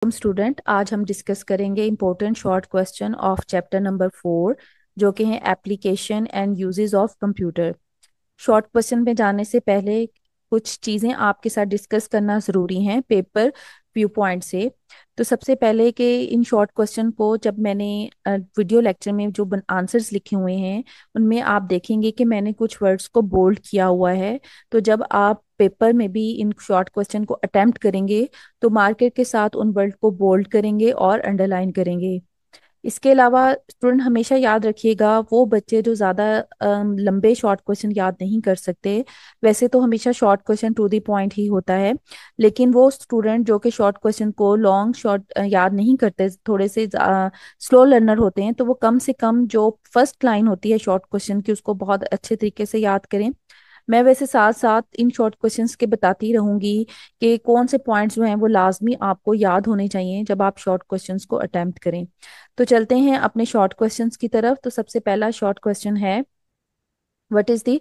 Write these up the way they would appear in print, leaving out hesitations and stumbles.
Student, आज हम discuss करेंगे important short question of chapter number 4 जो कि हैं application and uses of computer. Short question में जाने से पहले कुछ चीज़ें आपके साथ डिस्कस करना ज़रूरी हैं पेपर व्यू पॉइंट से। तो सबसे पहले कि इन शॉर्ट क्वेश्चन को जब मैंने वीडियो लेक्चर में जो आंसर्स लिखे हुए हैं उनमें आप देखेंगे कि मैंने कुछ वर्ड्स को बोल्ड किया हुआ है। तो जब आप पेपर में भी इन शॉर्ट क्वेश्चन को अटेम्प्ट करेंगे तो मार्कर के साथ उन वर्ड को बोल्ड करेंगे और अंडरलाइन करेंगे। इसके अलावा स्टूडेंट हमेशा याद रखिएगा, वो बच्चे जो ज़्यादा लंबे शॉर्ट क्वेश्चन याद नहीं कर सकते, वैसे तो हमेशा short question to the point ही होता है, लेकिन वो स्टूडेंट जो कि शॉर्ट क्वेश्चन को लॉन्ग शॉर्ट याद नहीं करते, थोड़े से स्लो लर्नर होते हैं, तो वो कम से कम जो फर्स्ट लाइन होती है शॉर्ट क्वेश्चन की उसको बहुत अच्छे तरीके से याद करें। मैं वैसे साथ साथ इन शॉर्ट क्वेश्चंस के बताती रहूंगी कि कौन से पॉइंट्स जो हैं वो लाजमी आपको याद होने चाहिए जब आप शॉर्ट क्वेश्चंस को अटेम्प्ट करें। तो चलते हैं अपने शॉर्ट क्वेश्चंस की तरफ। तो सबसे पहला शॉर्ट क्वेश्चन है, what is the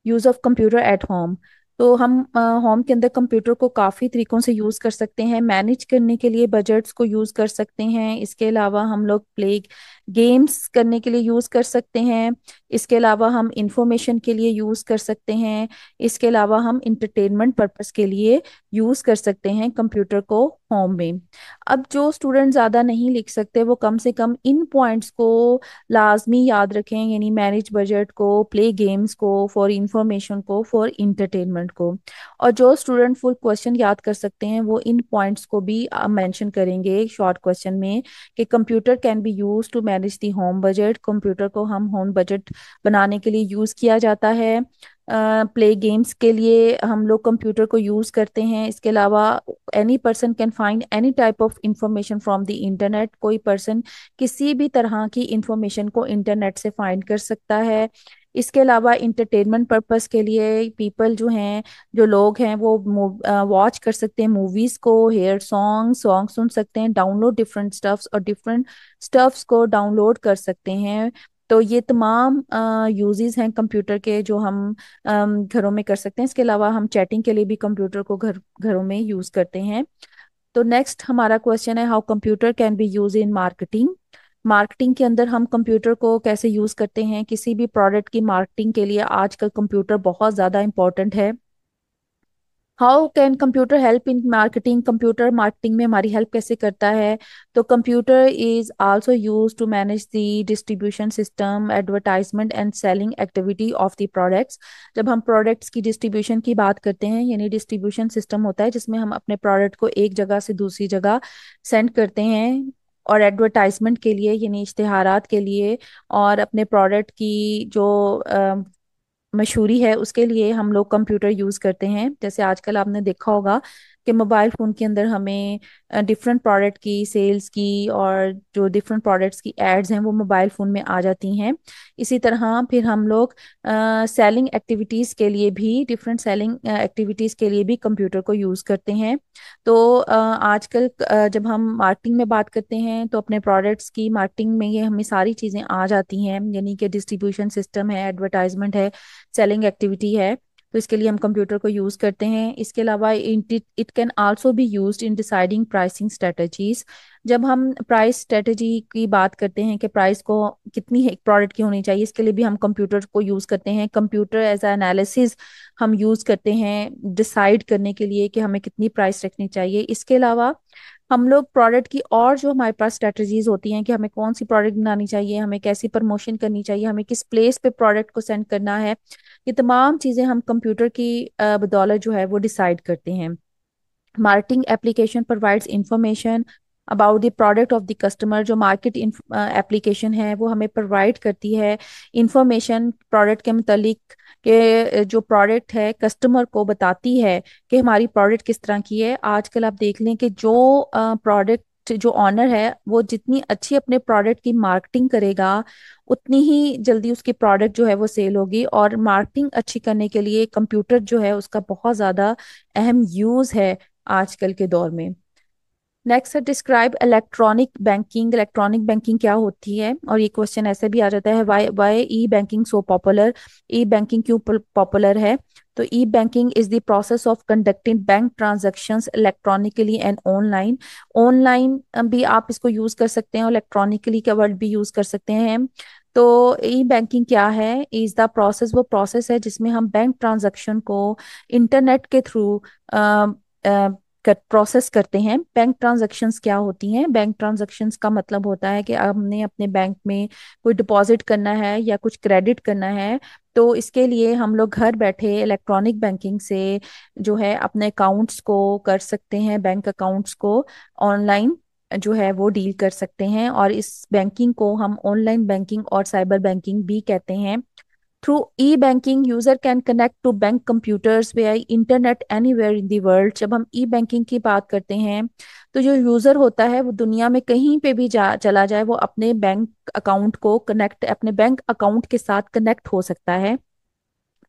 use of computer at home. तो हम होम के अंदर कंप्यूटर को काफ़ी तरीकों से यूज़ कर सकते हैं। मैनेज करने के लिए बजट्स को यूज़ कर सकते हैं। इसके अलावा हम लोग प्ले गेम्स करने के लिए यूज़ कर सकते हैं। इसके अलावा हम इंफॉर्मेशन के लिए यूज़ कर सकते हैं। इसके अलावा हम इंटरटेनमेंट पर्पस के लिए यूज़ कर सकते हैं कंप्यूटर को होम में। अब जो स्टूडेंट ज़्यादा नहीं लिख सकते वो कम से कम इन पॉइंट्स को लाजमी याद रखें, यानी मैनेज बजट को, प्ले गेम्स को, फॉर इंफॉर्मेशन को, फॉर इंटरटेनमेंट को। और जो स्टूडेंट फुल क्वेश्चन याद कर सकते हैं वो इन पॉइंट्स को भी मेंशन करेंगे शॉर्ट क्वेश्चन में कि computer can be use to manage the home budget. Computer को हम होम बजट बनाने के लिए यूज़ किया जाता है। प्ले गेम्स के लिए हम लोग कंप्यूटर को यूज़ करते हैं। इसके अलावा any person can find any type of information from the internet. कोई पर्सन किसी भी तरह की इंफॉर्मेशन को इंटरनेट से फाइंड कर सकता है। इसके अलावा इंटरटेनमेंट पर्पस के लिए पीपल जो हैं, जो लोग हैं, वो वॉच कर सकते हैं मूवीज़ को, हेयर सॉन्ग सुन सकते हैं, डाउनलोड डिफरेंट स्टफ्स और डिफरेंट स्टफ्स को डाउनलोड कर सकते हैं। तो ये तमाम यूजेस हैं कंप्यूटर के जो हम घरों में कर सकते हैं। इसके अलावा हम चैटिंग के लिए भी कंप्यूटर को घरों में यूज़ करते हैं। तो नेक्स्ट हमारा क्वेश्चन है, how computer can be use in marketing. Marketing के अंदर हम कंप्यूटर को कैसे यूज़ करते हैं। किसी भी प्रोडक्ट की मार्केटिंग के लिए आजकल कंप्यूटर बहुत ज़्यादा इंपॉर्टेंट है। How can computer help in marketing. Computer marketing में हमारी हेल्प कैसे करता है। तो computer is also use to manage the distribution system, advertisement and selling activity of the products. जब हम प्रोडक्ट्स की डिस्ट्रीब्यूशन की बात करते हैं, यानी डिस्ट्रीब्यूशन सिस्टम होता है जिसमें हम अपने प्रोडक्ट को एक जगह से दूसरी जगह सेंड करते हैं, और एडवर्टाइजमेंट के लिए यानी इश्तिहारात के लिए, और अपने प्रोडक्ट की जो मशहूरी है उसके लिए हम लोग कंप्यूटर यूज़ करते हैं। जैसे आजकल आपने देखा होगा कि मोबाइल फ़ोन के अंदर हमें डिफरेंट प्रोडक्ट की सेल्स की और जो डिफरेंट प्रोडक्ट्स की एड्स हैं वो मोबाइल फ़ोन में आ जाती हैं। इसी तरह फिर हम लोग सेलिंग एक्टिविटीज़ के लिए भी, डिफरेंट सेलिंग एक्टिविटीज़ के लिए भी कंप्यूटर को यूज़ करते हैं। तो आजकल जब हम मार्केटिंग में बात करते हैं तो अपने प्रोडक्ट्स की मार्केटिंग में ये हमें सारी चीज़ें आ जाती हैं, यानी कि डिस्ट्रीब्यूशन सिस्टम है, एडवर्टाइजमेंट है, सेलिंग एक्टिविटी है। तो इसके लिए हम कंप्यूटर को यूज़ करते हैं। इसके अलावा it can also be used in deciding pricing strategies. जब हम प्राइस स्ट्रेटजी की बात करते हैं कि प्राइस को कितनी है एक प्रोडक्ट की होनी चाहिए, इसके लिए भी हम कंप्यूटर को यूज़ करते हैं। कंप्यूटर एज एनालिसिस हम यूज़ करते हैं डिसाइड करने के लिए कि हमें कितनी प्राइस रखनी चाहिए। इसके अलावा हम लोग प्रोडक्ट की और जो हमारे पास स्ट्रेटजीज होती हैं कि हमें कौन सी प्रोडक्ट बनानी चाहिए, हमें कैसी प्रमोशन करनी चाहिए, हमें किस प्लेस पे प्रोडक्ट को सेंड करना है, ये तमाम चीज़ें हम कंप्यूटर की बदौलत जो है वो डिसाइड करते हैं। Marketing application provides information about the product of the customer. जो मार्केट एप्लीकेशन है वो हमें प्रोवाइड करती है इंफॉर्मेशन प्रोडक्ट के मतलब कि जो प्रोडक्ट है कस्टमर को बताती है कि हमारी प्रोडक्ट किस तरह की है। आजकल आप देख लें कि जो प्रोडक्ट जो ऑनर है वो जितनी अच्छी अपने प्रोडक्ट की मार्केटिंग करेगा उतनी ही जल्दी उसकी प्रोडक्ट जो है वो सेल होगी। और मार्केटिंग अच्छी करने के लिए कंप्यूटर जो है उसका बहुत ज़्यादा अहम यूज़ है आजकल के दौर में। नेक्स्ट है describe electronic banking. Electronic banking क्या होती है, और ये क्वेश्चन ऐसे भी आ जाता है, why why e banking so popular. E banking क्यों पॉपुलर है? तो e banking is the process of conducting bank transactions electronically and online. Online भी आप इसको यूज कर सकते हैं और इलेक्ट्रॉनिकली का वर्ड भी यूज कर सकते हैं। तो ई बैंकिंग क्या है? इज द प्रोसेस, वो प्रोसेस है जिसमें हम बैंक ट्रांजैक्शन को इंटरनेट के थ्रू प्रोसेस करते हैं। बैंक ट्रांजैक्शंस क्या होती हैं? बैंक ट्रांजैक्शंस का मतलब होता है कि हमने अपने बैंक में कोई डिपॉजिट करना है या कुछ क्रेडिट करना है, तो इसके लिए हम लोग घर बैठे इलेक्ट्रॉनिक बैंकिंग से जो है अपने अकाउंट्स को कर सकते हैं, बैंक अकाउंट्स को ऑनलाइन जो है वो डील कर सकते हैं। और इस बैंकिंग को हम ऑनलाइन बैंकिंग और साइबर बैंकिंग भी कहते हैं। Through e banking user can connect to bank computers via internet anywhere in the world. जब हम ई बैंकिंग की बात करते हैं तो जो यूजर होता है वो दुनिया में कहीं पे भी जा चला जाए, वो अपने बैंक अकाउंट को कनेक्ट, अपने बैंक अकाउंट के साथ कनेक्ट हो सकता है।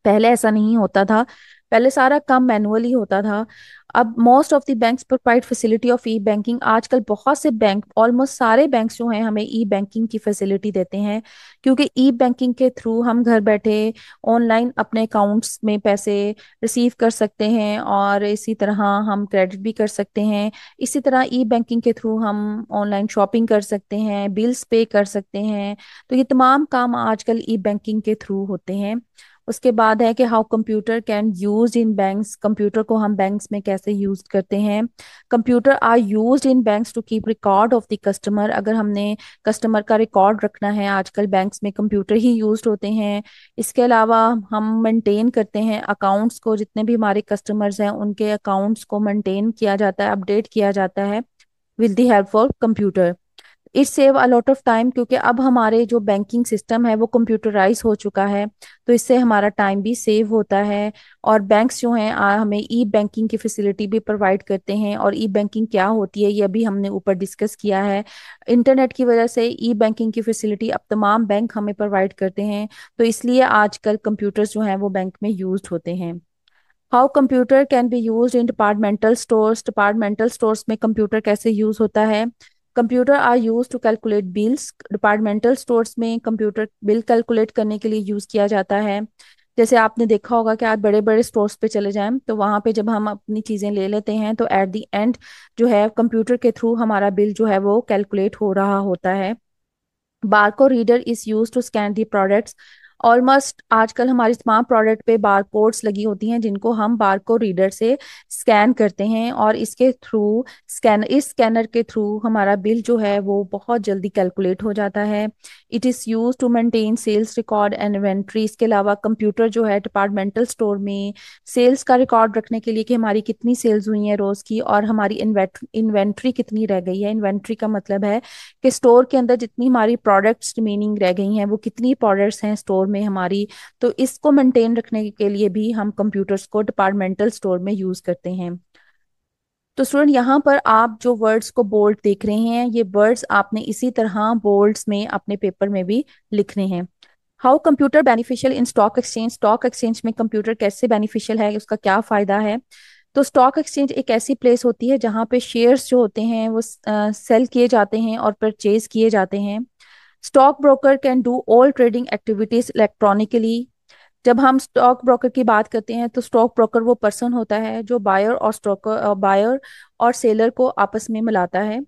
पहले ऐसा नहीं होता था, पहले सारा काम मैनुअली होता था। अब most of the banks provide facility of E banking. आजकल बहुत से बैंक, ऑलमोस्ट सारे बैंक्स जो हैं हमें ई बैंकिंग की फैसिलिटी देते हैं, क्योंकि ई बैंकिंग के थ्रू हम घर बैठे ऑनलाइन अपने अकाउंट्स में पैसे रिसीव कर सकते हैं और इसी तरह हम क्रेडिट भी कर सकते हैं। इसी तरह ई बैंकिंग के थ्रू हम ऑनलाइन शॉपिंग कर सकते हैं, बिल्स पे कर सकते हैं। तो ये तमाम काम आजकल ई बैंकिंग के थ्रू होते हैं। उसके बाद है कि how computer can use in banks. Computer को हम बैंक्स में कैसे यूज करते हैं? Computer are used in banks to keep record of the customer. अगर हमने कस्टमर का रिकॉर्ड रखना है, आजकल बैंक्स में कंप्यूटर ही यूज्ड होते हैं। इसके अलावा हम मेंटेन करते हैं अकाउंट्स को, जितने भी हमारे कस्टमर्स हैं उनके अकाउंट्स को मेंटेन किया जाता है, अपडेट किया जाता है with the help of computer. It save a lot of time, क्योंकि अब हमारे जो बैंकिंग सिस्टम है वो कंप्यूटराइज हो चुका है, तो इससे हमारा टाइम भी सेव होता है। और बैंक्स जो हैं हमें ई बैंकिंग की फैसिलिटी भी प्रोवाइड करते हैं। और ई बैंकिंग क्या होती है ये अभी हमने ऊपर डिस्कस किया है। इंटरनेट की वजह से ई बैंकिंग की फैसिलिटी अब तमाम बैंक हमें प्रोवाइड करते हैं, तो इसलिए आजकल कंप्यूटर्स जो हैं वो बैंक में यूज्ड होते हैं। How computer can be use in departmental stores. Departmental stores में कंप्यूटर कैसे यूज होता है? Computer are use to calculate bills. Departmental stores में कंप्यूटर बिल कैलकुलेट करने के लिए यूज किया जाता है। जैसे आपने देखा होगा कि आप बड़े बड़े स्टोर्स पे चले जाएं तो वहां पे जब हम अपनी चीजें ले लेते हैं तो एट द एंड जो है कंप्यूटर के थ्रू हमारा बिल जो है वो कैलकुलेट हो रहा होता है। Barcode reader is use to scan the products. Almost आजकल हमारी तमाम प्रोडक्ट पे बार कोड्स लगी होती हैं जिनको हम बारकोड रीडर से स्कैन करते हैं, और इसके थ्रू इस स्कैनर के थ्रू हमारा बिल जो है वो बहुत जल्दी कैलकुलेट हो जाता है। It is use to maintain sales record and inventory. इसके अलावा कंप्यूटर जो है डिपार्टमेंटल स्टोर में सेल्स का रिकॉर्ड रखने के लिए कि हमारी कितनी सेल्स हुई हैं रोज की और हमारी इन्वेंट्री कितनी रह गई है। इन्वेंट्री का मतलब है कि स्टोर के अंदर जितनी हमारी प्रोडक्ट्स रिमेनिंग रह गई हैं वो कितनी प्रोडक्ट्स हैं स्टोर में हमारी। तो इसको मेंटेन रखने के लिए भी हम कंप्यूटर्स को डिपार्टमेंटल स्टोर में यूज करते हैं। तो स्टूडेंट यहाँ पर आप जो वर्ड्स को बोल्ड देख रहे हैं, ये वर्ड्स आपने इसी तरह बोल्ड्स में अपने पेपर में भी लिखने हैं। How computer beneficial in stock exchange. Stock exchange में कंप्यूटर कैसे बेनिफिशियल है, उसका क्या फायदा है? तो स्टॉक एक्सचेंज एक ऐसी प्लेस होती है जहाँ पे शेयर्स जो होते हैं वो सेल किए जाते हैं और परचेज किए जाते हैं। Stock broker can do all trading activities electronically. जब हम स्टॉक ब्रोकर की बात करते हैं तो स्टॉक ब्रोकर वो पर्सन होता है जो बायर और सेलर को आपस में मिलाता है।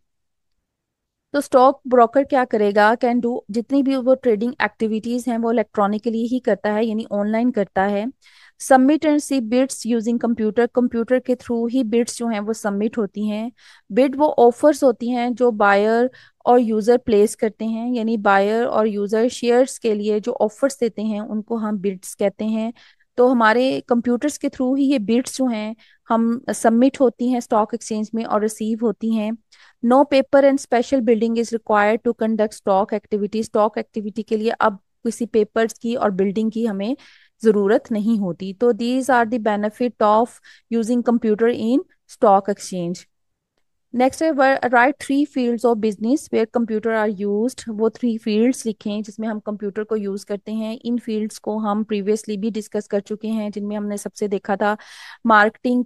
तो स्टॉक ब्रोकर क्या करेगा, कैन डू, जितनी भी वो ट्रेडिंग एक्टिविटीज हैं वो इलेक्ट्रॉनिकली ही करता है, यानी ऑनलाइन करता है। Submit and see bids using computer. Computer के थ्रू ही बिड्स जो हैं वो सबमिट होती हैं। बिड वो ऑफर्स होती हैं जो बायर और यूजर प्लेस करते हैं, यानी बायर और यूजर शेयर्स के लिए जो ऑफर्स देते हैं उनको हम बिड्स कहते हैं। तो हमारे कंप्यूटर्स के थ्रू ही ये बिड्स जो हैं हम सबमिट होती हैं स्टॉक एक्सचेंज में और रिसीव होती हैं। No paper and special building is required to conduct stock activity. Stock activity के लिए अब किसी पेपर्स की और बिल्डिंग की हमें जरूरत नहीं होती। तो these are the benefit of using computer in stock exchange. Next है right three fields of business where computer are used. वो थ्री फील्ड्स लिखें जिसमें हम कंप्यूटर को यूज करते हैं। इन फील्ड्स को हम प्रीवियसली भी डिस्कस कर चुके हैं, जिनमें हमने सबसे देखा था मार्केटिंग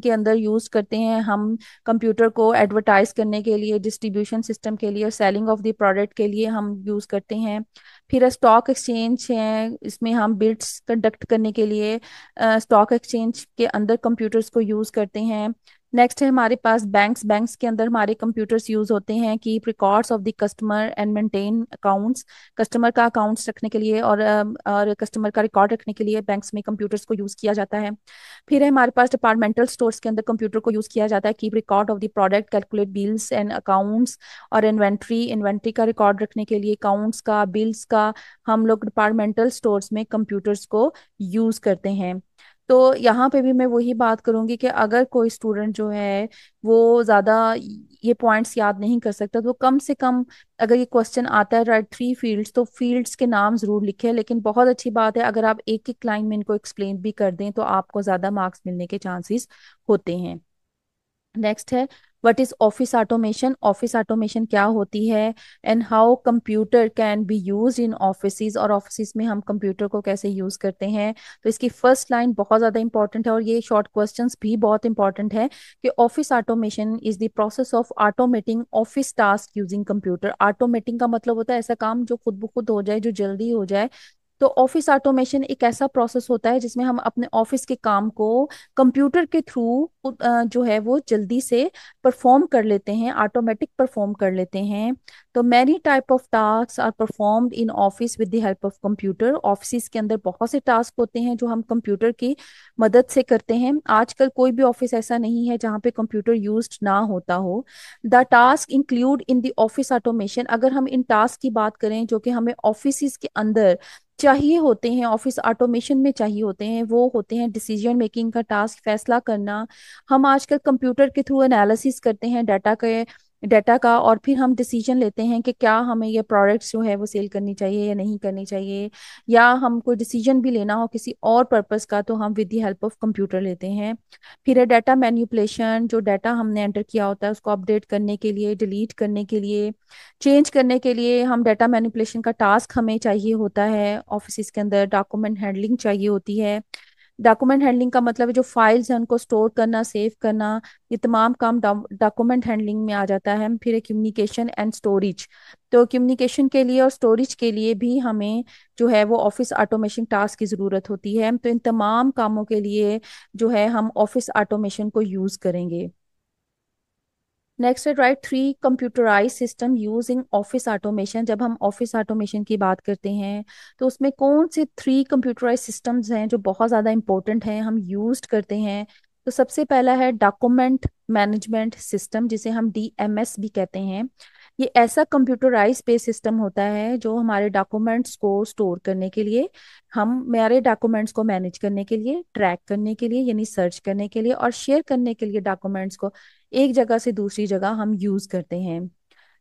के अंदर यूज करते हैं हम कंप्यूटर को एडवर्टाइज करने के लिए, डिस्ट्रीब्यूशन सिस्टम के लिए और सेलिंग ऑफ द प्रोडक्ट के लिए हम यूज करते हैं। फिर स्टॉक एक्सचेंज है, इसमें हम बिड्स कंडक्ट करने के लिए स्टॉक एक्सचेंज के अंदर कंप्यूटर्स को यूज करते हैं। नेक्स्ट है हमारे पास बैंक्स के अंदर हमारे कंप्यूटर्स यूज होते हैं keep records of the customer and maintain accounts. Customer का अकाउंट्स रखने के लिए और कस्टमर का रिकॉर्ड रखने के लिए बैंक्स में कंप्यूटर्स को यूज किया जाता है। फिर है हमारे पास डिपार्टमेंटल स्टोर्स के अंदर कंप्यूटर को यूज किया जाता है keep record of the product, calculate bills and accounts. और इन्वेंट्री का रिकॉर्ड रखने के लिए, अकाउंट्स का, बिल्स का, हम लोग डिपार्टमेंटल स्टोर्स में कंप्यूटर्स को यूज करते हैं। तो यहाँ पे भी मैं वही बात करूंगी कि अगर कोई स्टूडेंट जो है वो ज्यादा ये पॉइंट्स याद नहीं कर सकता, तो कम से कम अगर ये क्वेश्चन आता है राइट थ्री फील्ड्स, तो फील्ड्स के नाम जरूर लिखे। लेकिन बहुत अच्छी बात है अगर आप एक एक लाइन में इनको एक्सप्लेन भी कर दें तो आपको ज्यादा मार्क्स मिलने के चांसेस होते हैं। नेक्स्ट है what is office automation. Office automation क्या होती है and how computer can be use in office, और ऑफिस में हम कंप्यूटर को कैसे यूज करते हैं। तो इसकी फर्स्ट लाइन बहुत ज्यादा इंपॉर्टेंट है और ये शॉर्ट क्वेश्चंस भी बहुत इंपॉर्टेंट है कि office automation is the process of automating office task using computer. Automating का मतलब होता है ऐसा काम जो खुद ब खुद हो जाए, जो जल्दी हो जाए। तो ऑफिस ऑटोमेशन एक ऐसा प्रोसेस होता है जिसमें हम अपने ऑफिस के काम को कंप्यूटर के थ्रू जो है वो जल्दी से परफॉर्म कर लेते हैं, ऑटोमेटिक परफॉर्म कर लेते हैं। तो many type of task are performed in office with the help of computer. Office के अंदर बहुत से टास्क होते हैं जो हम कंप्यूटर की मदद से करते हैं। आजकल कोई भी ऑफिस ऐसा नहीं है जहाँ पे कंप्यूटर यूज्ड ना होता हो। The task include in the office automation. अगर हम इन टास्क की बात करें जो कि हमें ऑफिस के अंदर चाहिए होते हैं, ऑफिस ऑटोमेशन में चाहिए होते हैं, वो होते हैं डिसीजन मेकिंग का टास्क, फैसला करना। हम आजकल कंप्यूटर के थ्रू एनालिसिस करते हैं डाटा का, और फिर हम डिसीजन लेते हैं कि क्या हमें ये प्रोडक्ट्स जो है वो सेल करनी चाहिए या नहीं करनी चाहिए, या हम कोई डिसीजन भी लेना हो किसी और पर्पस का तो हम with the help of computer लेते हैं। फिर है डाटा मैन्युपुलेशन, जो डाटा हमने एंटर किया होता है उसको अपडेट करने के लिए, डिलीट करने के लिए, चेंज करने के लिए हम डाटा मैनिपुलेशन का टास्क हमें चाहिए होता है। ऑफिस के अंदर डॉक्यूमेंट हैंडलिंग चाहिए होती है। डॉक्यूमेंट हैंडलिंग का मतलब है जो फाइल्स हैं उनको स्टोर करना, सेव करना, ये तमाम काम डॉक्यूमेंट हैंडलिंग में आ जाता है। फिर कम्युनिकेशन एंड स्टोरेज, तो कम्युनिकेशन के लिए और स्टोरेज के लिए भी हमें जो है वो ऑफिस ऑटोमेशन टास्क की ज़रूरत होती है। तो इन तमाम कामों के लिए जो है हम ऑफिस ऑटोमेशन को यूज़ करेंगे। नेक्स्ट है right three computerize system using office automation. जब हम ऑफिस ऑटोमेशन की बात करते हैं तो उसमें कौन से थ्री कंप्यूटराइज सिस्टम्स हैं जो बहुत ज़्यादा इंपॉर्टेंट हैं, हम यूज करते हैं। तो सबसे पहला है डॉक्यूमेंट मैनेजमेंट सिस्टम, जिसे हम डीएमएस भी कहते हैं। ये ऐसा कंप्यूटराइज बेस्ड सिस्टम होता है जो हमारे डॉक्यूमेंट्स को स्टोर करने के लिए, हम हमारे डॉक्यूमेंट्स को मैनेज करने के लिए, ट्रैक करने के लिए यानी सर्च करने के लिए, और शेयर करने के लिए डॉक्यूमेंट्स को एक जगह से दूसरी जगह हम यूज करते हैं।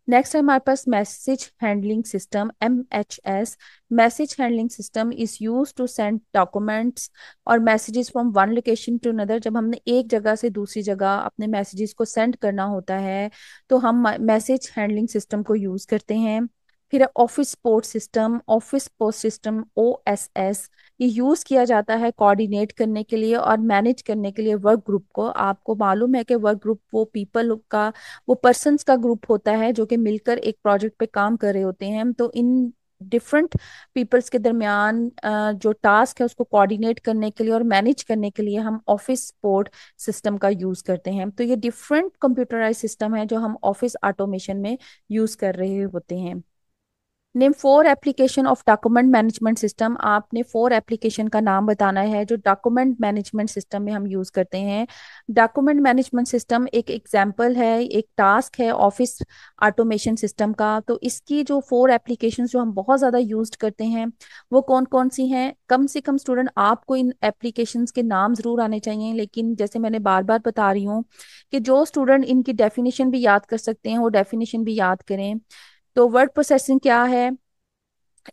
नेक्स्ट है हमारे पास message handling system, MHS। Message handling system is use to send documents और messages from one location to another. जब हमने एक जगह से दूसरी जगह अपने मैसेजेस को सेंड करना होता है तो हम मैसेज हैंडलिंग सिस्टम को यूज करते हैं। फिर ऑफिस पोस्ट सिस्टम, OSS। ये यूज किया जाता है कोऑर्डिनेट करने के लिए और मैनेज करने के लिए वर्क ग्रुप को। आपको मालूम है कि वर्क ग्रुप वो पर्सन्स का ग्रुप होता है जो कि मिलकर एक प्रोजेक्ट पे काम कर रहे होते हैं। तो इन डिफरेंट पीपल्स के दरमियान जो टास्क है उसको कोऑर्डिनेट करने के लिए और मैनेज करने के लिए हम ऑफिस सपोर्ट सिस्टम का यूज करते हैं। तो ये डिफरेंट कंप्यूटराइज सिस्टम है जो हम ऑफिस ऑटोमेशन में यूज कर रहे होते हैं। Name four application of document management system. आपने फोर एप्लीकेशन का नाम बताना है जो डॉक्यूमेंट मैनेजमेंट सिस्टम में हम यूज करते हैं। डॉक्यूमेंट मैनेजमेंट सिस्टम एक एग्जांपल है, एक टास्क है ऑफिस ऑटोमेशन सिस्टम का। तो इसकी जो फोर एप्लीकेशंस जो हम बहुत ज़्यादा यूज करते हैं वो कौन कौन सी हैं। कम से कम स्टूडेंट आपको इन एप्लीकेशंस के नाम जरूर आने चाहिए, लेकिन जैसे मैंने बार बार बता रही हूँ कि जो स्टूडेंट इनकी डेफिनेशन भी याद कर सकते हैं वो डेफिनेशन भी याद करें। तो वर्ड प्रोसेसिंग क्या है,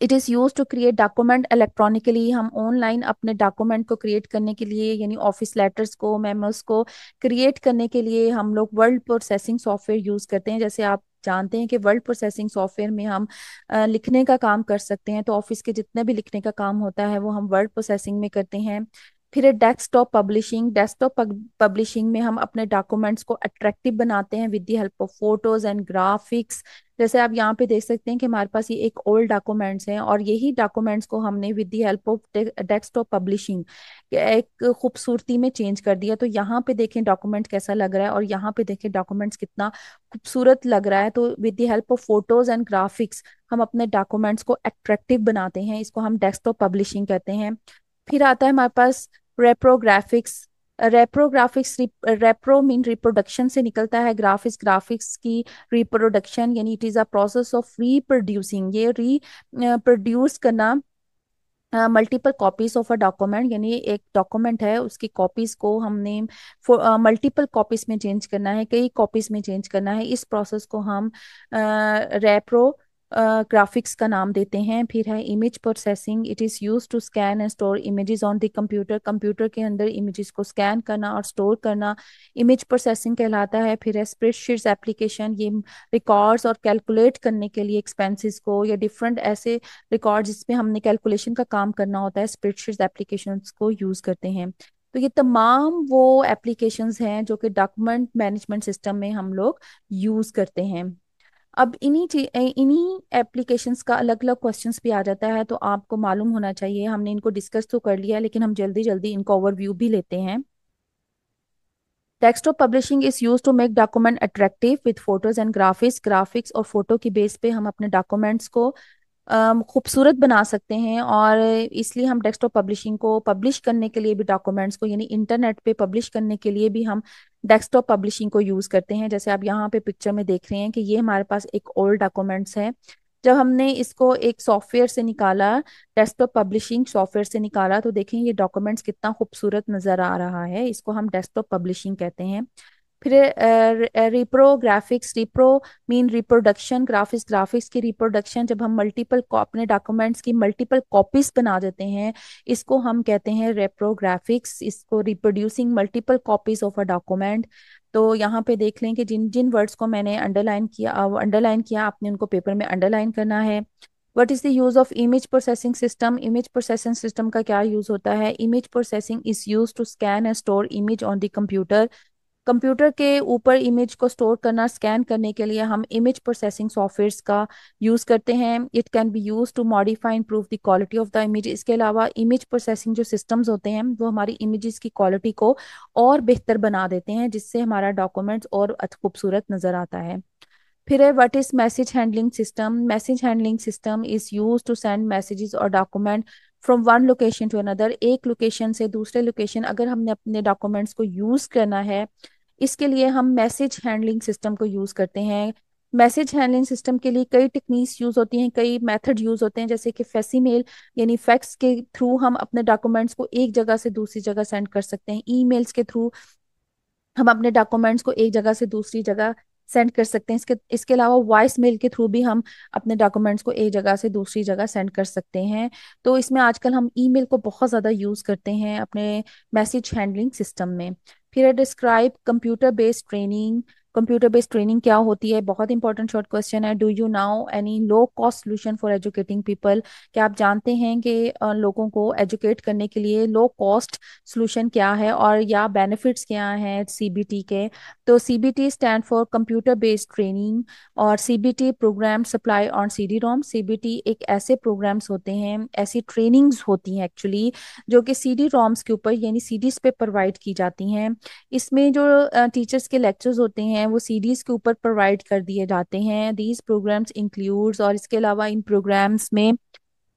it is use to create document electronically. हम ऑनलाइन अपने डॉक्यूमेंट को क्रिएट करने के लिए, यानी ऑफिस लेटर्स को, मेमोस को क्रिएट करने के लिए हम लोग वर्ड प्रोसेसिंग सॉफ्टवेयर यूज़ करते हैं। जैसे आप जानते हैं कि वर्ड प्रोसेसिंग सॉफ्टवेयर में हम लिखने का काम कर सकते हैं, तो ऑफिस के जितने भी लिखने का काम होता है वो हम वर्ड प्रोसेसिंग में करते हैं। फिर डेस्कटॉप पब्लिशिंग। डेस्कटॉप पब्लिशिंग में हम अपने डॉक्यूमेंट्स को अट्रैक्टिव बनाते हैं with the help of photos and graphics. जैसे आप यहाँ पे देख सकते हैं कि हमारे पास ये एक ओल्ड डॉक्यूमेंट्स हैं, और यही डॉक्यूमेंट्स को हमने with the help of desktop publishing एक खूबसूरती में चेंज कर दिया। तो यहाँ पे देखें डॉक्यूमेंट कैसा लग रहा है, और यहाँ पे देखें डॉक्यूमेंट्स कितना खूबसूरत लग रहा है। तो with the help of photos and graphics हम अपने डॉक्यूमेंट्स को अट्रैक्टिव बनाते हैं, इसको हम डेस्कटॉप पब्लिशिंग कहते हैं। फिर आता है हमारे पास reprographics. Reprographics, repro mean reproduction से निकलता है, ग्राफिक्स ग्राफिक्स की रिप्रोडक्शन, यानी it is a process of reproducing, ये प्रोड्यूस करना multiple copies of a document, यानी एक डॉक्यूमेंट है उसकी कॉपीज को हमने मल्टीपल कॉपीज में चेंज करना है, कई कॉपीज में चेंज करना है। इस प्रोसेस को हम रेप्रो ग्राफिक्स का नाम देते हैं। फिर है image processing. It is use to scan and store images on the computer. Computer के अंदर इमेजेस को स्कैन करना और स्टोर करना इमेज प्रोसेसिंग कहलाता है। फिर है स्प्रेडशीट्स एप्लीकेशन। ये रिकॉर्ड्स और कैलकुलेट करने के लिए एक्सपेंसेस को, या डिफरेंट ऐसे रिकॉर्ड जिसमें हमने कैलकुलेशन का काम करना होता है, स्प्रेडशीट्स एप्लीकेशंस को यूज करते हैं। तो ये तमाम वो एप्लीकेशंस हैं जो कि डॉक्यूमेंट मैनेजमेंट सिस्टम में हम लोग यूज करते हैं। अब इन्हीं एप्लीकेशंस का अलग अलग क्वेश्चंस भी आ जाता है, तो आपको मालूम होना चाहिए। हमने इनको डिस्कस तो कर लिया, लेकिन हम जल्दी जल्दी इनको ओवरव्यू भी लेते हैं। Text of publishing is use to make document attractive with photos and graphics. Graphics और फोटो की बेस पे हम अपने डॉक्यूमेंट्स को खूबसूरत बना सकते हैं, और इसलिए हम डेस्कटॉप पब्लिशिंग को पब्लिश करने के लिए भी, डॉक्यूमेंट्स को यानी इंटरनेट पे पब्लिश करने के लिए भी हम डेस्कटॉप पब्लिशिंग को यूज़ करते हैं। जैसे आप यहाँ पे पिक्चर में देख रहे हैं कि ये हमारे पास एक ओल्ड डॉक्यूमेंट्स है। जब हमने इसको एक सॉफ्टवेयर से निकाला, डेस्कटॉप पब्लिशिंग सॉफ्टवेयर से निकाला, तो देखें ये डॉक्यूमेंट्स कितना खूबसूरत नज़र आ रहा है। इसको हम डेस्कटॉप पब्लिशिंग कहते हैं। फिर रिप्रो graphics. रिप्रो mean reproduction, graphics graphics की रिप्रोडक्शन। जब हम मल्टीपल अपने डॉक्यूमेंट्स की मल्टीपल कॉपीज बना देते हैं, इसको हम कहते हैं रेप्रोग्राफिक्स। इसको reproducing multiple copies of a document. तो यहाँ पे देख लें कि जिन जिन वर्ड्स को मैंने अंडरलाइन किया, आपने उनको पेपर में अंडरलाइन करना है। What is the use of image processing system. Image processing system का क्या यूज होता है। Image processing is use to scan and store image on the computer. Computer के ऊपर इमेज को स्टोर करना, स्कैन करने के लिए हम इमेज प्रोसेसिंग सॉफ्टवेयर्स का यूज़ करते हैं। It can be use to modify improve the quality of the image. इसके अलावा इमेज प्रोसेसिंग जो सिस्टम्स होते हैं वो हमारी इमेजेस की क्वालिटी को और बेहतर बना देते हैं, जिससे हमारा डॉक्यूमेंट्स और खूबसूरत नज़र आता है। फिर है what is message handling system. Message handling system is use to send messages और document from one location to another. एक लोकेशन से दूसरे लोकेशन अगर हमने अपने डॉक्यूमेंट्स को यूज करना है, इसके लिए हम मैसेज हैंडलिंग सिस्टम को यूज करते हैं। मैसेज हैंडलिंग सिस्टम के लिए कई टेक्निक्स यूज होती हैं, कई मेथड यूज होते हैं, जैसे कि फैक्सिमेल यानी फैक्स के थ्रू हम अपने डॉक्यूमेंट्स को एक जगह से दूसरी जगह सेंड कर सकते हैं। ईमेल्स के थ्रू हम अपने डॉक्यूमेंट्स को एक जगह से दूसरी जगह सेंड कर सकते हैं। इसके अलावा वॉइस मेल के थ्रू भी हम अपने डॉक्यूमेंट्स को एक जगह से दूसरी जगह सेंड कर सकते हैं। तो इसमें आजकल हम ईमेल को बहुत ज़्यादा यूज़ करते हैं अपने मैसेज हैंडलिंग सिस्टम में। फिर describe computer based training. Computer based training क्या होती है, बहुत इंपॉर्टेंट शॉर्ट क्वेश्चन है। Do you now any low cost solution for educating people. क्या आप जानते हैं कि लोगों को एजुकेट करने के लिए लो कॉस्ट सोल्यूशन क्या है, और या बेनिफिट्स क्या हैं सीबीटी के। तो CBT stand for computer based training, और CBT program supply on CD ROM. CBT एक ऐसे प्रोग्राम्स होते हैं, ऐसी ट्रेनिंग्स होती हैं एक्चुअली, जो कि सीडी रोम्स के ऊपर यानी सीडीज पे प्रोवाइड की जाती हैं। इसमें जो टीचर्स के लेक्चर्स होते हैं वो सीडीज के ऊपर प्रोवाइड कर दिए जाते हैं। दीज प्रोग्राम्स इंक्लूड्स, और इसके अलावा इन प्रोग्राम्स में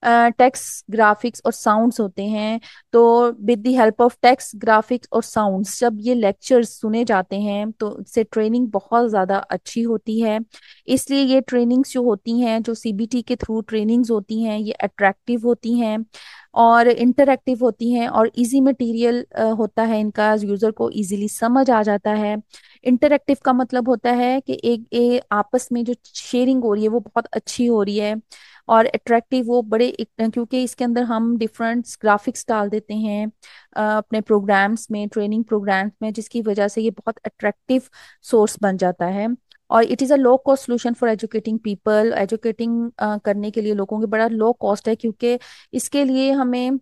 टेक्स्ट ग्राफिक्स और साउंड्स होते हैं। तो with the help of text graphics और साउंड्स जब ये लेक्चर्स सुने जाते हैं तो इससे ट्रेनिंग बहुत ज़्यादा अच्छी होती है। इसलिए ये ट्रेनिंग्स जो होती हैं, जो सीबीटी के थ्रू ट्रेनिंग्स होती हैं, ये अट्रैक्टिव होती हैं और इंटरैक्टिव होती हैं, और इजी मटेरियल होता है इनका, यूज़र को इजीली समझ आ जाता है। इंटरैक्टिव का मतलब होता है कि एक आपस में जो शेयरिंग हो रही है वो बहुत अच्छी हो रही है, और अट्रैक्टिव वो बड़े क्योंकि इसके अंदर हम डिफरेंट ग्राफिक्स डाल देते हैं अपने प्रोग्राम्स में, ट्रेनिंग प्रोग्राम्स में, जिसकी वजह से ये बहुत अट्रैक्टिव सोर्स बन जाता है। और it is a low cost solution for educating people, educating करने के लिए लोगों के बड़ा लो कॉस्ट है, क्योंकि इसके लिए हमें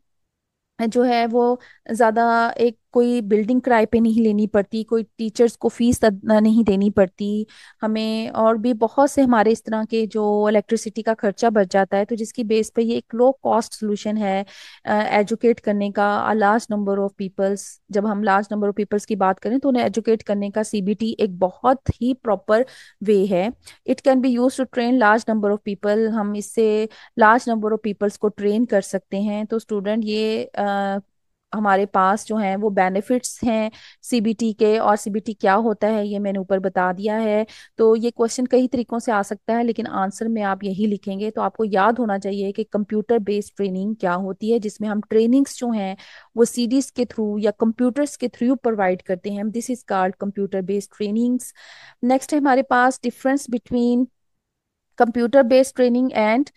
जो है वो ज्यादा एक कोई बिल्डिंग किराए पे नहीं लेनी पड़ती, कोई टीचर्स को फीस नहीं देनी पड़ती हमें, और भी बहुत से हमारे इस तरह के जो इलेक्ट्रिसिटी का खर्चा बच जाता है। तो जिसकी बेस पे ये एक लो कॉस्ट सोल्यूशन है एजुकेट करने का लार्ज नंबर ऑफ पीपल्स। जब हम लार्ज नंबर ऑफ पीपल्स की बात करें तो उन्हें एजुकेट करने का सीबीटी एक बहुत ही प्रॉपर वे है। It can be use to train large number of people, हम इससे लार्ज नंबर ऑफ पीपल्स को ट्रेन कर सकते हैं। तो स्टूडेंट ये हमारे पास जो हैं वो बेनिफिट्स हैं सीबीटी के। और सीबीटी क्या होता है ये मैंने ऊपर बता दिया है। तो ये क्वेश्चन कई तरीकों से आ सकता है, लेकिन आंसर में आप यही लिखेंगे। तो आपको याद होना चाहिए कि कंप्यूटर बेस्ड ट्रेनिंग क्या होती है, जिसमें हम ट्रेनिंग्स जो हैं वो सीडीज के थ्रू या कंप्यूटर्स के थ्रू प्रोवाइड करते हैं। This is called computer based trainings. Next है हमारे पास difference between computer based training and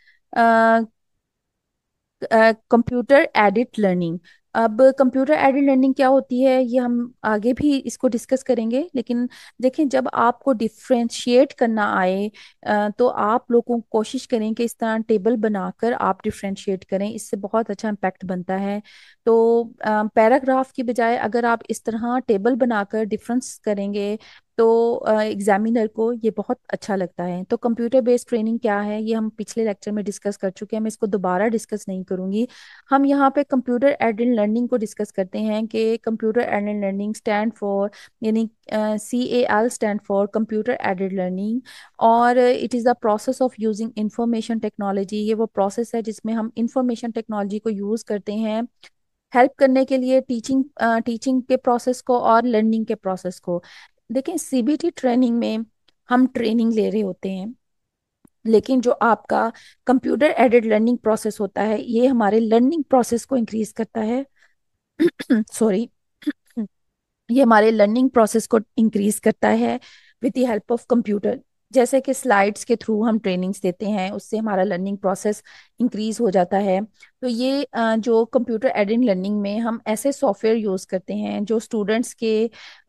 computer aided learning. अब कंप्यूटर एडेड लर्निंग क्या होती है ये हम आगे भी इसको डिस्कस करेंगे, लेकिन देखें जब आपको डिफ्रेंशिएट करना आए तो आप लोगों को कोशिश करें कि इस तरह टेबल बनाकर आप डिफ्रेंशिएट करें, इससे बहुत अच्छा इम्पैक्ट बनता है। तो पैराग्राफ की बजाय अगर आप इस तरह टेबल बनाकर डिफरेंस करेंगे तो एग्जामिनर को ये बहुत अच्छा लगता है। तो कंप्यूटर बेस्ड ट्रेनिंग क्या है ये हम पिछले लेक्चर में डिस्कस कर चुके हैं, मैं इसको दोबारा डिस्कस नहीं करूंगी। हम यहाँ पे कंप्यूटर एडेड लर्निंग को डिस्कस करते हैं कि computer aided learning stand for, यानी CAL stand for computer aided learning. और it is the process of using information technology. ये वो प्रोसेस है जिसमें हम इंफॉर्मेशन टेक्नोलॉजी को यूज़ करते हैं हेल्प करने के लिए टीचिंग के प्रोसेस को और लर्निंग के प्रोसेस को। देखें सीबीटी ट्रेनिंग में हम ट्रेनिंग ले रहे होते हैं, लेकिन जो आपका कंप्यूटर एडेड लर्निंग प्रोसेस होता है ये हमारे लर्निंग प्रोसेस को इंक्रीज करता है। सॉरी, ये हमारे लर्निंग प्रोसेस को इंक्रीज करता है with the help of computer. जैसे कि स्लाइड्स के थ्रू हम ट्रेनिंग्स देते हैं, उससे हमारा लर्निंग प्रोसेस इंक्रीज हो जाता है। तो ये जो कंप्यूटर एडेड लर्निंग में हम ऐसे सॉफ्टवेयर यूज़ करते हैं जो स्टूडेंट्स के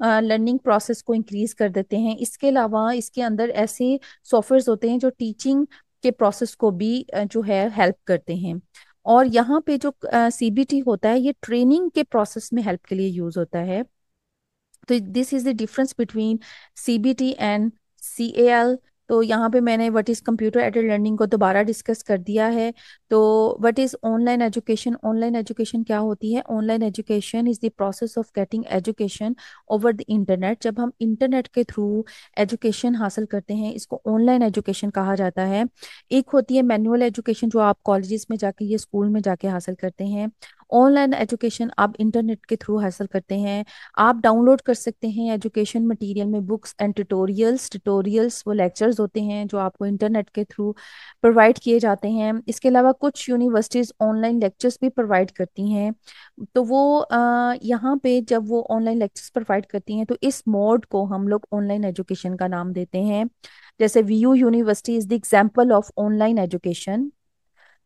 लर्निंग प्रोसेस को इंक्रीज कर देते हैं। इसके अलावा इसके अंदर ऐसे सॉफ्टवेयर होते हैं जो टीचिंग के प्रोसेस को भी जो है हेल्प करते हैं। और यहाँ पे जो सीबीटी होता है ये ट्रेनिंग के प्रोसेस में हेल्प के लिए यूज होता है। तो this is the difference between CBT and CAL। तो यहाँ पे मैंने what is computer aided learning को दोबारा डिस्कस कर दिया है। तो what is online education, online education क्या होती है? Online education is the process of getting education over the internet. जब हम इंटरनेट के थ्रू एजुकेशन हासिल करते हैं इसको ऑनलाइन एजुकेशन कहा जाता है। एक होती है मैनुअल एजुकेशन जो आप कॉलेजेस में जाके या स्कूल में जाके हासिल करते हैं। ऑनलाइन एजुकेशन आप इंटरनेट के थ्रू हासिल करते हैं। आप डाउनलोड कर सकते हैं एजुकेशन मटेरियल में बुक्स एंड ट्यूटोरियल्स वो लेक्चर्स होते हैं जो आपको इंटरनेट के थ्रू प्रोवाइड किए जाते हैं। इसके अलावा कुछ यूनिवर्सिटीज़ ऑनलाइन लेक्चर्स भी प्रोवाइड करती हैं। तो वो यहाँ पे जब वो ऑनलाइन लेक्चर्स प्रोवाइड करती हैं तो इस मोड को हम लोग ऑनलाइन एजुकेशन का नाम देते हैं। जैसे VU university is the example of online education.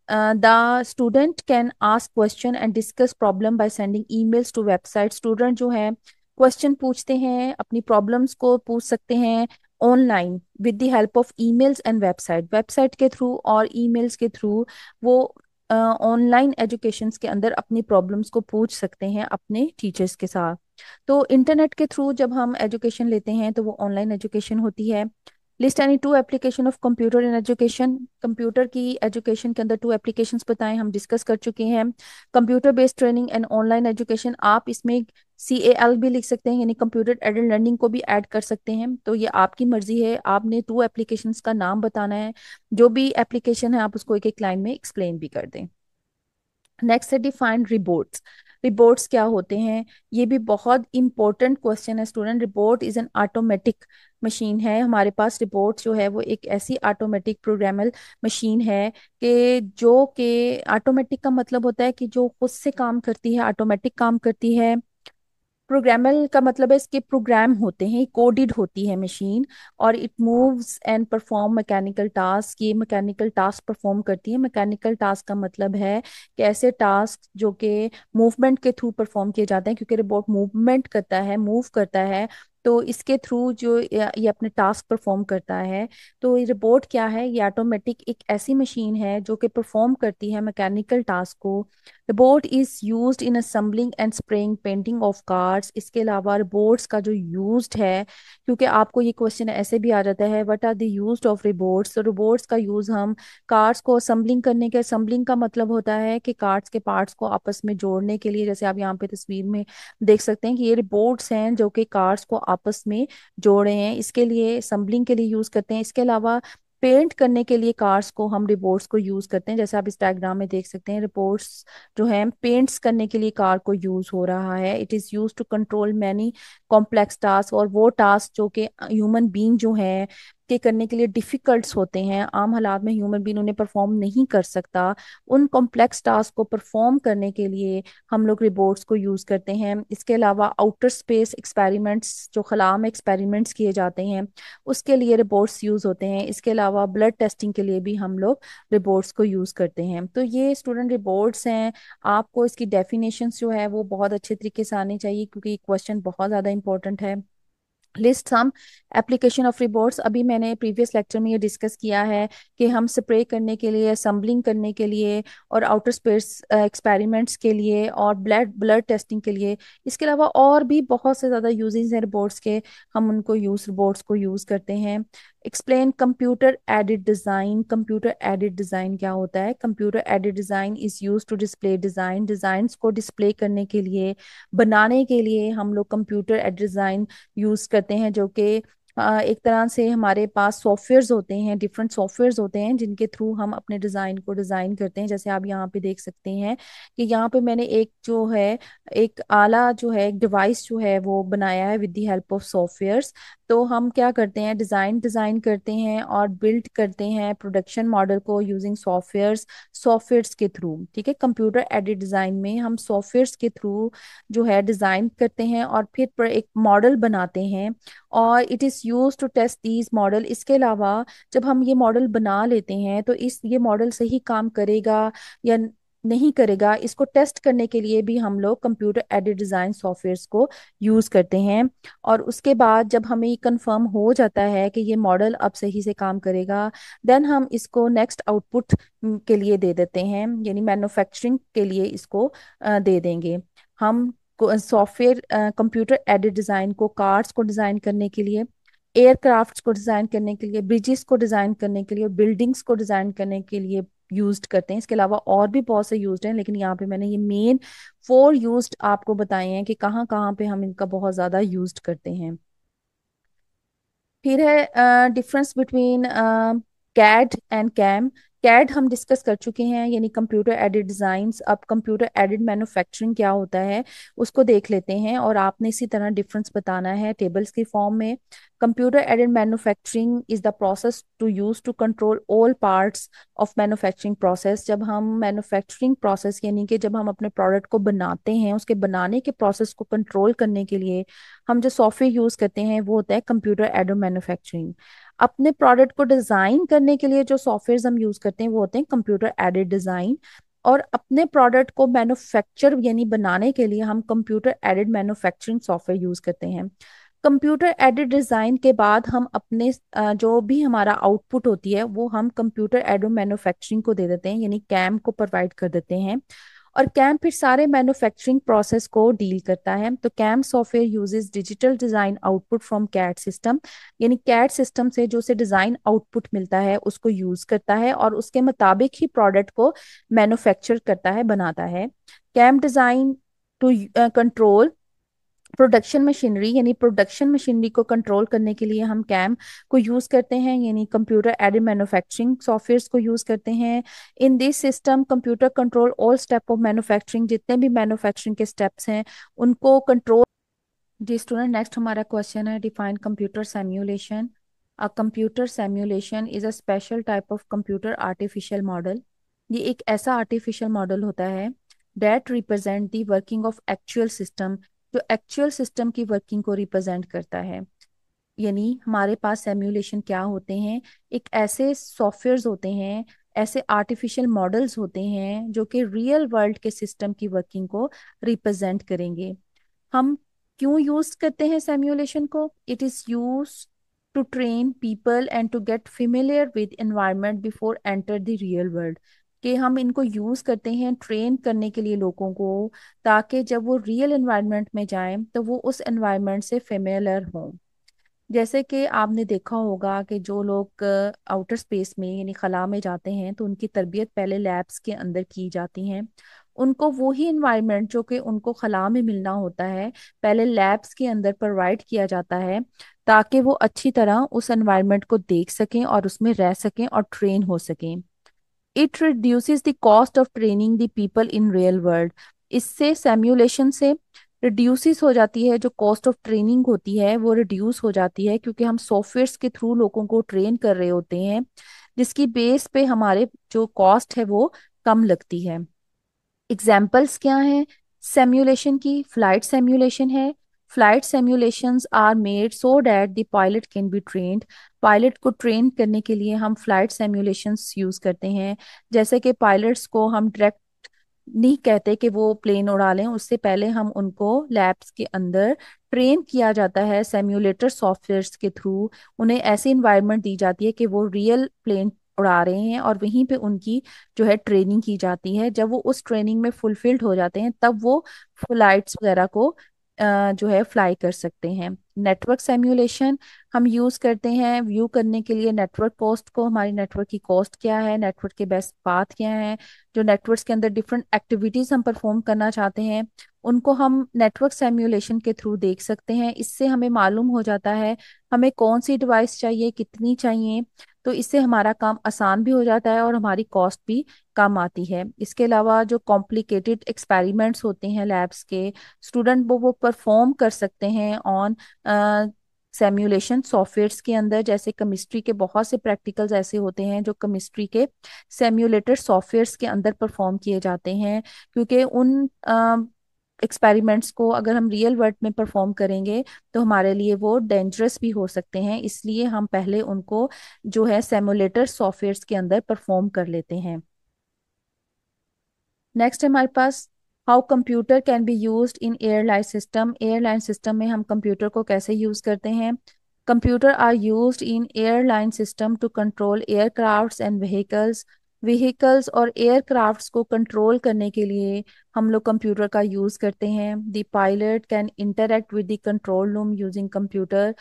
The student can ask question and discuss problem by sending emails to website. Student जो है क्वेश्चन पूछते हैं, अपनी प्रॉब्लम्स को पूछ सकते हैं online with the help of emails and website. Website के थ्रू और ईमेल्स के थ्रू वो ऑनलाइन एजुकेशंस के अंदर अपनी प्रॉब्लम्स को पूछ सकते हैं अपने टीचर्स के साथ। तो इंटरनेट के थ्रू जब हम एजुकेशन लेते हैं तो वो ऑनलाइन एजुकेशन होती है। List any two application of computer in education. Computer की एजुकेशन के अंदर टू एप्लीकेशंस बताएं, हम डिस्कस कर चुके हैं। Computer based training and online education, आप इसमें CAL भी लिख सकते हैं, यानी कंप्यूटर एडेड लर्निंग को भी ऐड कर सकते हैं। तो ये आपकी मर्जी है, आपने टू एप्लीकेशंस का नाम बताना है। जो भी एप्लीकेशन है आप उसको एक एक लाइन में एक्सप्लेन भी कर दें। नेक्स्ट है डिफाइंड रिपोर्ट्स। रिपोर्ट्स क्या होते हैं? ये भी बहुत इंपॉर्टेंट क्वेश्चन है student. Report is an automatic machine है। हमारे पास रिपोर्ट जो है वो एक ऐसी ऑटोमेटिक प्रोग्रामल मशीन है कि जो कि ऑटोमेटिक का मतलब होता है कि जो खुद से काम करती है, ऑटोमेटिक काम करती है। प्रोग्रामल का मतलब है इसके प्रोग्राम होते हैं, कोडेड होती है मशीन, और it moves and perform mechanical task, ये मैकेनिकल टास्क परफॉर्म करती है। मैकेनिकल टास्क का मतलब है कि ऐसे टास्क जो कि मूवमेंट के थ्रू परफॉर्म किए जाते हैं, क्योंकि रोबोट मूवमेंट करता है, मूव करता है, तो इसके थ्रू जो ये अपने टास्क परफॉर्म करता है। तो ये रोबोट क्या है, ये ऑटोमेटिक एक ऐसी मशीन है जो कि परफॉर्म करती है मैकेनिकल टास्क को। Robot is used in assembling and spraying painting of cars. इसके अलावा रोबोट्स का जो यूज्ड है, क्योंकि आपको ये क्वेश्चन ऐसे भी आ जाता है, what are the used of robots. तो रोबोट्स का यूज हम कार्स को असेंबलिंग करने के, असेंबलिंग का मतलब होता है कि कार्स के पार्ट्स को आपस में जोड़ने के लिए, जैसे आप यहाँ पे तस्वीर में देख सकते हैं कि ये रोबोट्स हैं जो कि कार्स को आपस में जोड़े हैं, इसके लिए असेंबलिंग के लिए यूज करते हैं। इसके अलावा पेंट करने के लिए कार्स को हम रिपोर्ट्स को यूज करते हैं, जैसे आप इस डायग्राम में देख सकते हैं, रिपोर्ट्स जो है पेंट्स करने के लिए कार को यूज हो रहा है। It is use to control many complex task, और वो टास्क जो कि ह्यूमन बीइंग जो है के करने के लिए डिफिकल्ट्स होते हैं, आम हालात में ह्यूमन बीइंग उन्हें परफॉर्म नहीं कर सकता, उन कॉम्प्लेक्स टास्क को परफॉर्म करने के लिए हम लोग रिपोर्ट्स को यूज करते हैं। इसके अलावा आउटर स्पेस एक्सपेरिमेंट्स, जो खला में एक्सपेरिमेंट्स किए जाते हैं, उसके लिए रिपोर्ट्स यूज होते हैं। इसके अलावा ब्लड टेस्टिंग के लिए भी हम लोग रिपोर्ट्स को यूज करते हैं। तो ये स्टूडेंट रिपोर्ट्स हैं। आपको इसकी डेफिनेशंस जो है वो बहुत अच्छे तरीके से आनी चाहिए, क्योंकि ये क्वेश्चन बहुत ज़्यादा इंपॉर्टेंट है। लिस्ट सम एप्लीकेशन ऑफ रिबोर्ड्स, अभी मैंने प्रीवियस लेक्चर में ये डिस्कस किया है कि हम स्प्रे करने के लिए, असम्बलिंग करने के लिए, और आउटर स्पेस एक्सपेरिमेंट्स के लिए, और ब्लड ब्लड टेस्टिंग के लिए, इसके अलावा और भी बहुत से ज़्यादा यूजेस हैं रिबोर्ड्स के, हम उनको रिबोर्ड्स को यूज़ करते हैं। Explain computer aided design. Computer aided design क्या होता है? Computer aided design is use to display design, designs को डिस्प्ले करने के लिए, बनाने के लिए हम लोग कंप्यूटर एडेड डिज़ाइन यूज करते हैं, जो कि एक तरह से हमारे पास सॉफ्टवेयर्स होते हैं, डिफरेंट सॉफ्टवेयर्स होते हैं जिनके थ्रू हम अपने डिज़ाइन को डिज़ाइन करते हैं। जैसे आप यहाँ पे देख सकते हैं कि यहाँ पे मैंने एक जो है, एक आला जो है, एक डिवाइस जो है वो बनाया है with the help of softwares. तो हम क्या करते हैं, डिज़ाइन डिज़ाइन करते हैं और बिल्ड करते हैं प्रोडक्शन मॉडल को यूजिंग सॉफ्टवेयर्स, सॉफ्टवेयर्स के थ्रू। ठीक है, कंप्यूटर एडेड डिज़ाइन में हम सॉफ्टवेयर्स के थ्रू जो है डिज़ाइन करते हैं और फिर पर एक मॉडल बनाते हैं, और it is use to test these model. इसके अलावा जब हम ये मॉडल बना लेते हैं तो इस ये मॉडल सही काम करेगा या नहीं करेगा, इसको टेस्ट करने के लिए भी हम लोग कंप्यूटर एडेड डिज़ाइन सॉफ्टवेयर्स को यूज़ करते हैं। और उसके बाद जब हमें ये कंफर्म हो जाता है कि ये मॉडल अब सही से काम करेगा, देन हम इसको नेक्स्ट आउटपुट के लिए दे देते हैं, यानी मैन्युफैक्चरिंग के लिए इसको दे देंगे हम। सॉफ्टवेयर कंप्यूटर एडेड डिज़ाइन को कार्स को डिज़ाइन करने के लिए, एयरक्राफ्ट्स को डिज़ाइन करने के लिए, ब्रिजेस को डिज़ाइन करने के लिए, बिल्डिंग्स को डिज़ाइन करने के लिए यूज्ड करते हैं। इसके अलावा और भी बहुत से यूज्ड हैं, लेकिन यहाँ पे मैंने ये मेन 4 यूज्ड आपको बताए हैं कि कहाँ कहाँ पे हम इनका बहुत ज़्यादा यूज्ड करते हैं। फिर है difference between CAD and CAM. CAD हम डिस्कस कर चुके हैं, यानी कंप्यूटर एडेड डिजाइंस। अब कंप्यूटर एडेड मैन्युफैक्चरिंग क्या होता है उसको देख लेते हैं, और आपने इसी तरह डिफरेंस बताना है टेबल्स की फॉर्म में। Computer aided manufacturing is the process to use to control all parts of manufacturing process. जब हम मैन्युफैक्चरिंग प्रोसेस, यानी कि जब हम अपने प्रोडक्ट को बनाते हैं, उसके बनाने के प्रोसेस को कंट्रोल करने के लिए हम जो सॉफ्टवेयर यूज करते हैं वो होता है कंप्यूटर एडेड मैन्युफैक्चरिंग। अपने प्रोडक्ट को डिजाइन करने के लिए जो सॉफ्टवेयर हम यूज करते हैं वो होते हैं कंप्यूटर एडेड डिजाइन। और अपने प्रोडक्ट को मैन्युफैक्चर यानी बनाने के लिए हम computer aided manufacturing software use करते हैं। कंप्यूटर एडेड डिजाइन के बाद हम अपने जो भी हमारा आउटपुट होती है वो हम कंप्यूटर एडेड मैन्युफैक्चरिंग को दे देते हैं, यानी कैम को प्रोवाइड कर देते हैं। और कैम फिर सारे मैन्युफैक्चरिंग प्रोसेस को डील करता है। तो CAM software uses digital design output from CAD system, यानी कैड सिस्टम से जो से डिजाइन आउटपुट मिलता है उसको यूज करता है और उसके मुताबिक ही प्रोडक्ट को मैन्युफैक्चर करता है, बनाता है। CAM design to control production machinery, यानी प्रोडक्शन मशीनरी को कंट्रोल करने के लिए हम कैम को यूज करते हैं, यानी कंप्यूटर एडेड मैन्युफैक्चरिंग सॉफ्टवेयर्स को यूज करते हैं। In this system computer control all step of manufacturing, जितने भी मैन्युफैक्चरिंग के स्टेप्स हैं उनको कंट्रोल। जी स्टूडेंट, नेक्स्ट हमारा क्वेश्चन है define computer simulation. A computer simulation is a special type of computer artificial model. ये एक ऐसा आर्टिफिशियल मॉडल होता है that represent the working of actual system जो एक्चुअल सिस्टम की वर्किंग को रिप्रेजेंट करता है। यानी हमारे पास सिमुलेशन क्या होते हैं, एक ऐसे सॉफ्टवेयर्स होते हैं, ऐसे आर्टिफिशियल मॉडल्स होते हैं जो कि रियल वर्ल्ड के सिस्टम की वर्किंग को रिप्रेजेंट करेंगे। हम क्यों यूज करते हैं सिमुलेशन को? It is use to train people and to get familiar with environment before enter the real world. कि हम इनको यूज करते हैं ट्रेन करने के लिए लोगों को, ताकि जब वो रियल एनवायरनमेंट में जाएं तो वो उस एनवायरनमेंट से फेमिलियर हों। जैसे कि आपने देखा होगा कि जो लोग आउटर स्पेस में यानी खला में जाते हैं तो उनकी तरबियत पहले लैब्स के अंदर की जाती है। उनको वही इन्वायरमेंट जो कि उनको खला में मिलना होता है, पहले लैब्स के अंदर प्रोवाइड किया जाता है, ताकि वो अच्छी तरह उस एनवायरनमेंट को देख सकें और उसमें रह सकें और ट्रेन हो सकें। It reduces the cost of training the people in real world. इससे सिमुलेशन से रिड्यूसेस हो जाती है, जो कॉस्ट ऑफ ट्रेनिंग होती है वो रिड्यूस हो जाती है, क्योंकि हम सॉफ्टवेयर्स के थ्रू लोगों को ट्रेन कर रहे होते हैं, जिसकी बेस पे हमारे जो कॉस्ट है वो कम लगती है। एग्जाम्पल्स क्या हैं सिमुलेशन की? फ्लाइट सिमुलेशन है। Flight simulations are made so that the pilot can be trained. Pilot को ट्रेन करने के लिए हम फ्लाइट सिमुलेशंस यूज करते हैं। जैसे कि पायलट्स को हम डायरेक्ट नहीं कहते कि वो प्लेन उड़ा लें, उससे पहले हम उनको लैब्स के अंदर ट्रेन किया जाता है सिम्युलेटर सॉफ्टवेयर्स के थ्रू। उन्हें ऐसी इन्वायरमेंट दी जाती है कि वो रियल प्लेन उड़ा रहे हैं, और वहीं पे उनकी जो है ट्रेनिंग की जाती है। जब वो उस ट्रेनिंग में फुलफिल्ड हो जाते हैं तब वो फ्लाइट्स वगैरह को जो है फ्लाई कर सकते हैं। नेटवर्क सिमुलेशन हम यूज करते हैं व्यू करने के लिए नेटवर्क कॉस्ट को, हमारी नेटवर्क की कॉस्ट क्या है, नेटवर्क के बेस्ट पाथ क्या है। जो नेटवर्क्स के अंदर डिफरेंट एक्टिविटीज हम परफॉर्म करना चाहते हैं, उनको हम नेटवर्क सिमुलेशन के थ्रू देख सकते हैं। इससे हमें मालूम हो जाता है हमें कौन सी डिवाइस चाहिए, कितनी चाहिए। तो इससे हमारा काम आसान भी हो जाता है और हमारी कॉस्ट भी कम आती है। इसके अलावा जो कॉम्प्लिकेटेड एक्सपेरिमेंट्स होते हैं लैब्स के, स्टूडेंट वो परफॉर्म कर सकते हैं ऑन सिमुलेशन सॉफ्टवेयर्स के अंदर। जैसे केमिस्ट्री के बहुत से प्रैक्टिकल्स ऐसे होते हैं जो केमिस्ट्री के सिम्युलेटेड सॉफ्टवेयर्स के अंदर परफॉर्म किए जाते हैं, क्योंकि उन एक्सपेरिमेंट्स को अगर हम रियल वर्ल्ड में परफॉर्म करेंगे तो हमारे लिए वो डेंजरस भी हो सकते हैं। इसलिए हम पहले उनको जो है सिमुलेटर सॉफ्टवेयर्स के अंदर परफॉर्म कर लेते हैं। नेक्स्ट हमारे पास how computer can be used in airline system. Airline system में हम कंप्यूटर को कैसे यूज करते हैं? Computer are used in airline system to control aircrafts and vehicles. Vehicles और एयरक्राफ्ट्स को कंट्रोल करने के लिए हम लोग कंप्यूटर का यूज करते हैं। The pilot can interact with the control room using computer.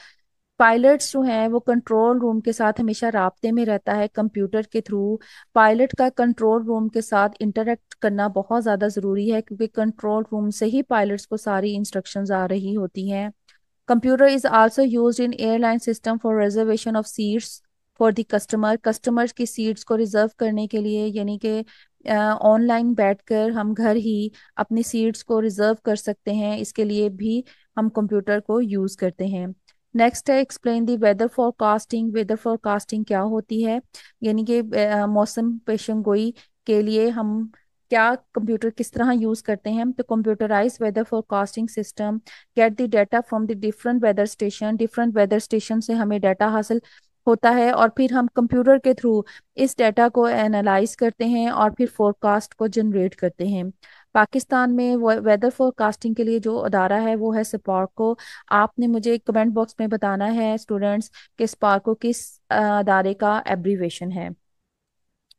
Pilots जो हैं वो कंट्रोल रूम के साथ हमेशा राब्ते में रहता है कंप्यूटर के थ्रू। पायलट का कंट्रोल रूम के साथ इंटरेक्ट करना बहुत ज़्यादा ज़रूरी है, क्योंकि कंट्रोल रूम से ही पायलट्स को सारी इंस्ट्रक्शंस आ रही होती हैं। Computer is also used in airline system for reservation of seats for the customer. Customers की सीट्स को रिजर्व करने के लिए, यानी कि ऑनलाइन बैठकर हम घर ही अपनी सीट्स को रिजर्व कर सकते हैं, इसके लिए भी हम कंप्यूटर को यूज़ करते हैं। नेक्स्ट है explain the weather forecasting. Weather forecasting क्या होती है? यानी कि मौसम पेशन गोई के लिए हम क्या कंप्यूटर किस तरह यूज करते हैं? तो computerize weather forecasting system get the data from the different weather station. Different weather station से हमें डाटा हासिल होता है, और फिर हम कंप्यूटर के थ्रू इस डाटा को एनालाइज करते हैं और फिर फोरकास्ट को जनरेट करते हैं। पाकिस्तान में वेदर फोरकास्टिंग के लिए जो अदारा है वो है स्पार्को। आपने मुझे कमेंट बॉक्स में बताना है स्टूडेंट्स कि स्पार्को किस अदारे का एब्रीवेशन है।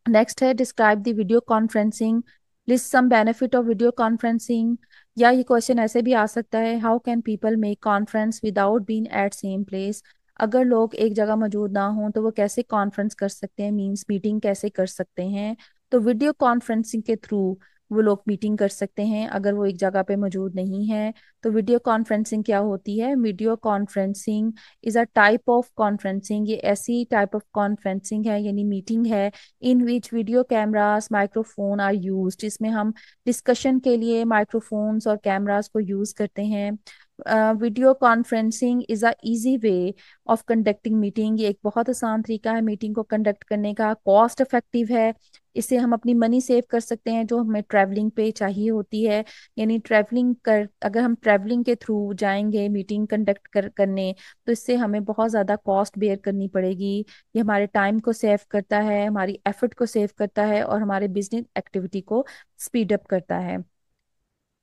नेक्स्ट है describe the video conferencing. List some benefit of video conferencing. या ये क्वेश्चन ऐसे भी आ सकता है, how can people make conference without being at same place. अगर लोग एक जगह मौजूद ना हों तो वो कैसे कॉन्फ्रेंस कर सकते हैं, मींस मीटिंग कैसे कर सकते हैं? तो वीडियो कॉन्फ्रेंसिंग के थ्रू वो लोग मीटिंग कर सकते हैं अगर वो एक जगह पे मौजूद नहीं है। तो वीडियो कॉन्फ्रेंसिंग क्या होती है? Video conferencing is a type of conferencing. ये ऐसी टाइप ऑफ कॉन्फ्रेंसिंग है यानी मीटिंग है in which video cameras microphone are used. इसमें हम डिस्कशन के लिए माइक्रोफोन्स और कैमरास को यूज करते हैं। Video conferencing is a easy way of conducting meeting. ये एक बहुत आसान तरीका है मीटिंग को कंडक्ट करने का, कॉस्ट इफेक्टिव है, इससे हम अपनी मनी सेव कर सकते हैं जो हमें ट्रैवलिंग पे चाहिए होती है। यानी ट्रैवलिंग कर अगर हम ट्रैवलिंग के थ्रू जाएंगे मीटिंग कंडक्ट करने, तो इससे हमें बहुत ज़्यादा कॉस्ट बेयर करनी पड़ेगी। ये हमारे टाइम को सेव करता है, हमारी एफर्ट को सेव करता है और हमारे बिजनेस एक्टिविटी को स्पीड अप करता है।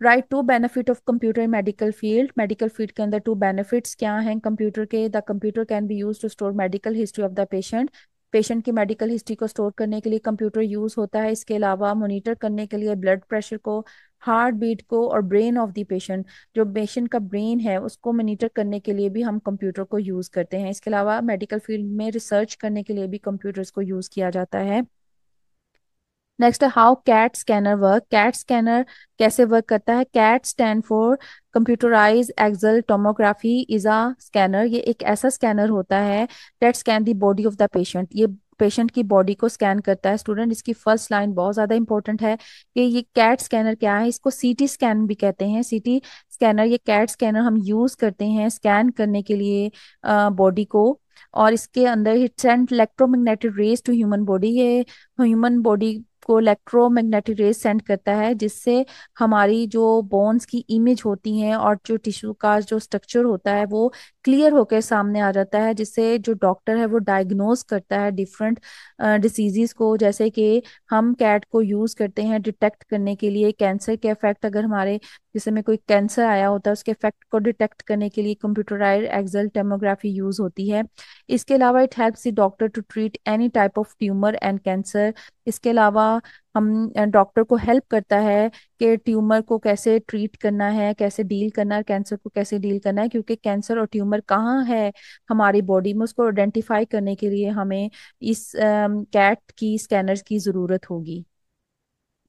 Right, two benefit of computer medical field. Medical field के अंदर टू बेनिफिट्स क्या हैं कंप्यूटर के? The computer can be use to store medical history of the patient. Patient की मेडिकल हिस्ट्री को स्टोर करने के लिए कंप्यूटर यूज होता है। इसके अलावा मॉनिटर करने के लिए ब्लड प्रेशर को, हार्ट बीट को और ब्रेन ऑफ द पेशेंट, जो पेशेंट का ब्रेन है उसको मॉनिटर करने के लिए भी हम कंप्यूटर को यूज करते हैं। इसके अलावा मेडिकल फील्ड में रिसर्च करने के लिए भी कंप्यूटर्स को यूज किया जाता है। नेक्स्ट है how CAT scanner work. CAT scanner कैसे वर्क करता है? CAT stand for computerize axle tomography is a scanner. ये एक ऐसा स्कैनर होता है that scan the body of the patient. ये पेशेंट की बॉडी को स्कैन करता है। स्टूडेंट, इसकी फर्स्ट लाइन बहुत ज्यादा इंपॉर्टेंट है कि ये कैट स्कैनर क्या है। इसको सीटी स्कैन भी कहते हैं। सीटी स्कैनर, ये कैट स्कैनर हम यूज करते हैं स्कैन करने के लिए बॉडी को। और इसके अंदर it send electromagnetic rays to human body. ये ह्यूमन बॉडी को इलेक्ट्रोमैग्नेटिक रेज सेंड करता है, जिससे हमारी जो बोन्स की इमेज होती हैं और जो टिश्यू का जो स्ट्रक्चर होता है वो क्लियर होकर सामने आ जाता है, जिससे जो डॉक्टर है वो डायग्नोज करता है डिफरेंट डिसीजेस को। जैसे कि हम कैट को यूज करते हैं डिटेक्ट करने के लिए कैंसर के इफेक्ट, अगर हमारे जिसमें में कोई कैंसर आया होता है उसके इफेक्ट को डिटेक्ट करने के लिए कंप्यूटराइज्ड एक्सल टोमोग्राफी यूज होती है। इसके अलावा it helps the doctor to treat any type of tumour and cancer. इसके अलावा हम डॉक्टर को हेल्प करता है कि ट्यूमर को कैसे ट्रीट करना है, कैसे डील करना है, कैंसर को कैसे डील करना है, क्योंकि कैंसर और ट्यूमर कहाँ है हमारी बॉडी में उसको आइडेंटिफाई करने के लिए हमें इस कैट की स्कैनर्स की ज़रूरत होगी।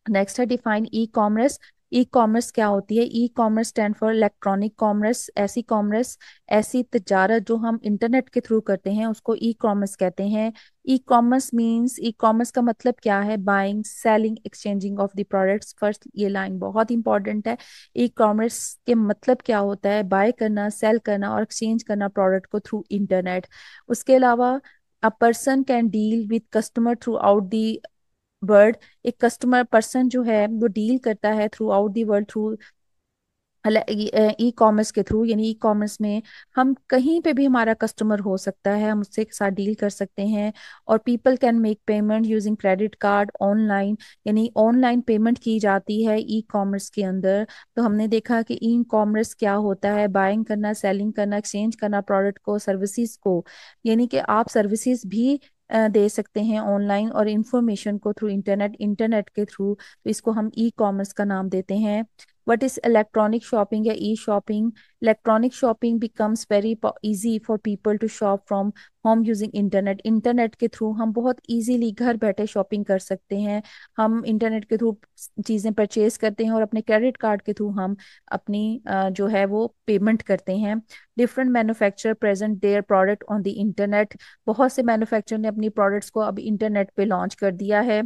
नेक्स्ट है define e commerce. E commerce क्या होती है? E commerce stand for electronic commerce. ऐसी कॉमर्स, ऐसी तजारत जो हम इंटरनेट के थ्रू करते हैं उसको ई कॉमर्स कहते हैं। E commerce means, e commerce का मतलब क्या है? Buying, selling, exchanging of the products. First ये लाइन बहुत इंपॉर्टेंट है। ई कॉमर्स के मतलब क्या होता है? बाय करना, सेल करना और एक्सचेंज करना प्रोडक्ट को थ्रू इंटरनेट। उसके अलावा a person can deal with customer through out the world. एक कस्टमर पर्सन जो है वो डील करता है through out the world through e commerce के थ्रू। यानी ई कॉमर्स में हम कहीं पे भी हमारा कस्टमर हो सकता है, हम उससे साथ डील कर सकते हैं। और people can make payment using credit card online. यानी ऑनलाइन पेमेंट की जाती है ई कॉमर्स के अंदर। तो हमने देखा कि ई कॉमर्स क्या होता है? बाइंग करना, सेलिंग करना, एक्सचेंज करना प्रोडक्ट को, सर्विसेज को। यानी कि आप सर्विसेज भी दे सकते हैं ऑनलाइन और इंफॉर्मेशन को थ्रू इंटरनेट, इंटरनेट के थ्रू। तो इसको हम ई कॉमर्स का नाम देते हैं। What is electronic shopping या e shopping? Electronic shopping becomes very easy for people to shop from home using internet. Internet के थ्रू हम बहुत इजीली घर बैठे शॉपिंग कर सकते हैं। हम इंटरनेट के थ्रू चीज़ें परचेज करते हैं और अपने क्रेडिट कार्ड के थ्रू हम अपनी जो है वो पेमेंट करते हैं। Different manufacturer present their product on the internet. बहुत से मैन्युफैक्चरर ने अपनी प्रोडक्ट्स को अब इंटरनेट पे लॉन्च कर दिया है।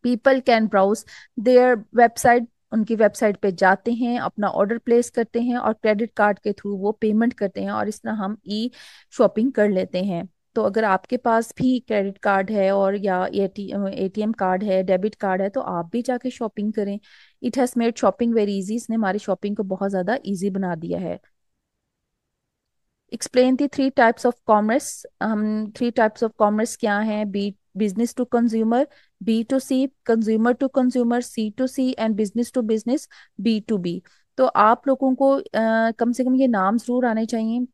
People can browse their website. उनकी वेबसाइट पे जाते हैं, अपना ऑर्डर प्लेस करते हैं और क्रेडिट कार्ड के थ्रू वो पेमेंट करते हैं और इस तरह हम ई शॉपिंग कर लेते हैं। तो अगर आपके पास भी क्रेडिट कार्ड है और या एटीएम कार्ड है, डेबिट कार्ड है, तो आप भी जाके शॉपिंग करें। It has made shopping very easy. इसने हमारी शॉपिंग को बहुत ज़्यादा इजी बना दिया है। Explain the three types of commerce. हम थ्री टाइप्स ऑफ कॉमर्स क्या हैं? B business to consumer, B to C, consumer to consumer, C to C and business to business, B to B. तो आप लोगों को कम से कम ये नाम जरूर आने चाहिए।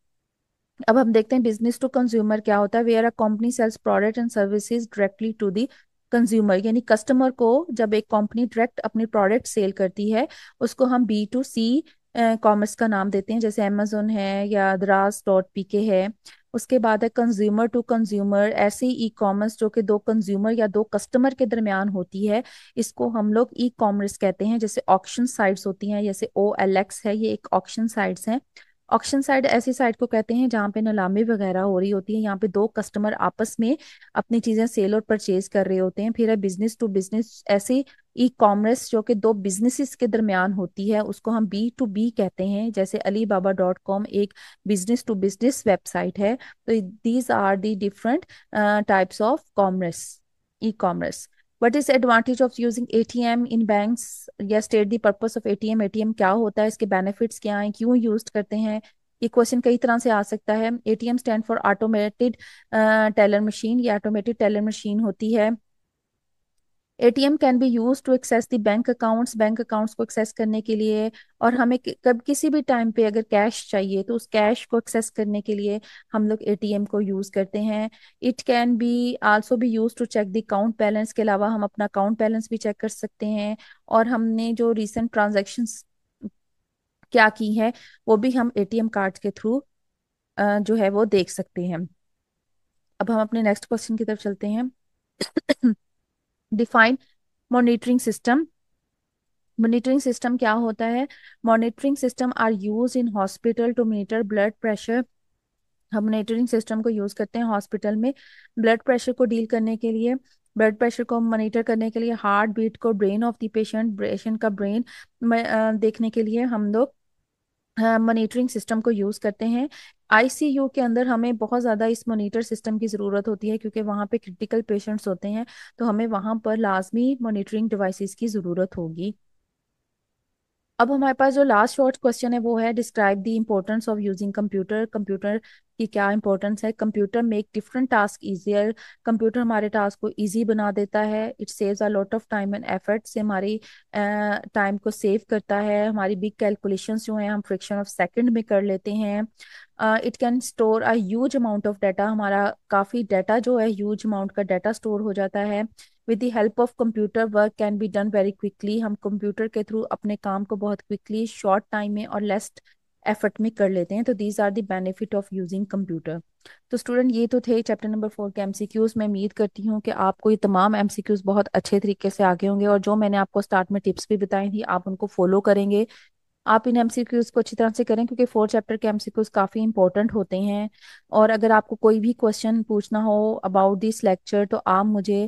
अब हम देखते हैं बिजनेस टू कंज्यूमर क्या होता है। Where a company sales product and services directly to the consumer. यानी कस्टमर को जब एक कंपनी डायरेक्ट अपनी प्रोडक्ट सेल करती है उसको हम बी टू सी कॉमर्स का नाम देते हैं, जैसे अमेजोन है या द्रास डॉट पीके है। उसके बाद है कंज्यूमर टू कंज्यूमर। ऐसी ई कॉमर्स जो कि दो कंज्यूमर या दो कस्टमर के दरमियान होती है, इसको हम लोग ई कॉमर्स कहते हैं। जैसे ऑक्शन साइट्स होती हैं, जैसे OLX है, ये एक ऑक्शन साइट्स हैं। ऑक्शन साइट ऐसी साइट को कहते हैं जहाँ पे नीलामी वगैरह हो रही होती है, यहाँ पे दो कस्टमर आपस में अपनी चीजें सेल और परचेज कर रहे होते हैं। फिर है बिजनेस टू बिजनेस। ऐसी ई कॉमर्स जो कि दो बिजनेसेस के दरमियान होती है उसको हम B2B कहते हैं। जैसे alibaba.com एक बिजनेस टू बिजनेस वेबसाइट है। तो these are the different types of commerce, e commerce. What is advantage of using ATM in banks, या state the purpose of ATM, ATM क्या होता है, इसके बेनिफिट्स क्या हैं, क्यों यूज करते हैं। ये क्वेश्चन कई तरह से आ सकता है। ATM stand for automated teller machine, ये ऑटोमेटेड टेलर मशीन होती है। ATM can be use to access the bank accounts को एक्सेस करने के लिए, और हमें कब किसी भी टाइम पे अगर कैश चाहिए तो उस कैश को एक्सेस करने के लिए हम लोग एटीएम को यूज करते हैं। It can be also be use to check the account balance, के अलावा हम अपना अकाउंट बैलेंस भी चेक कर सकते हैं, और हमने जो रिसेंट ट्रांजैक्शंस क्या की है वो भी हम एटीएम कार्ड के थ्रू जो है वो देख सकते हैं। अब हम अपने नेक्स्ट क्वेश्चन की तरफ चलते हैं। Define monitoring system. Monitoring system क्या होता है? Monitoring system are use in hospital to monitor blood pressure. हम मॉनिटरिंग सिस्टम को यूज करते हैं हॉस्पिटल में ब्लड प्रेशर को डील करने के लिए, ब्लड प्रेशर को मॉनिटर करने के लिए, हार्ट बीट को, brain of the patient, patient का ब्रेन देखने के लिए हम लोग मॉनिटरिंग सिस्टम को यूज करते हैं। आईसीयू के अंदर हमें बहुत ज़्यादा इस मॉनिटर सिस्टम की ज़रूरत होती है, क्योंकि वहाँ पे क्रिटिकल पेशेंट्स होते हैं, तो हमें वहाँ पर लाजमी मॉनिटरिंग डिवाइसेस की ज़रूरत होगी। अब हमारे पास जो लास्ट शॉर्ट क्वेश्चन है वो है describe the importance of using computer. Computer की क्या इंपॉर्टेंस है? Computer make different task easier. Computer हमारे टास्क को इजी बना देता है। It saves a lot of time and effort, से हमारी टाइम को सेव करता है। हमारी बिग कैलकुलेशंस जो हैं हम फ्रैक्शन ऑफ सेकंड में कर लेते हैं। It can store a huge amount of data, हमारा काफ़ी डाटा जो है, ह्यूज अमाउंट का डाटा स्टोर हो जाता है। With the help of computer work can be done very quickly, हम कंप्यूटर के थ्रू अपने काम को बहुत क्विकली शॉर्ट टाइम में और लेस एफर्ट में कर लेते हैं। तो these are the benefit of using computer. तो स्टूडेंट ये तो थे चैप्टर नंबर 4 के एमसीक्यूज। मैं उम्मीद करती हूँ कि आपको ये तमाम एमसीक्यूज बहुत अच्छे तरीके से आगे होंगे, और जो मैंने आपको स्टार्ट में टिप्स भी बताई थी आप उनको फॉलो करेंगे। आप इन एमसीक्यूज को अच्छी तरह से करें, क्योंकि 4 चैप्टर के एमसीक्यूज काफ़ी इंपॉर्टेंट होते हैं। और अगर आपको कोई भी क्वेश्चन पूछना हो अबाउट दिस लेक्चर तो आप मुझे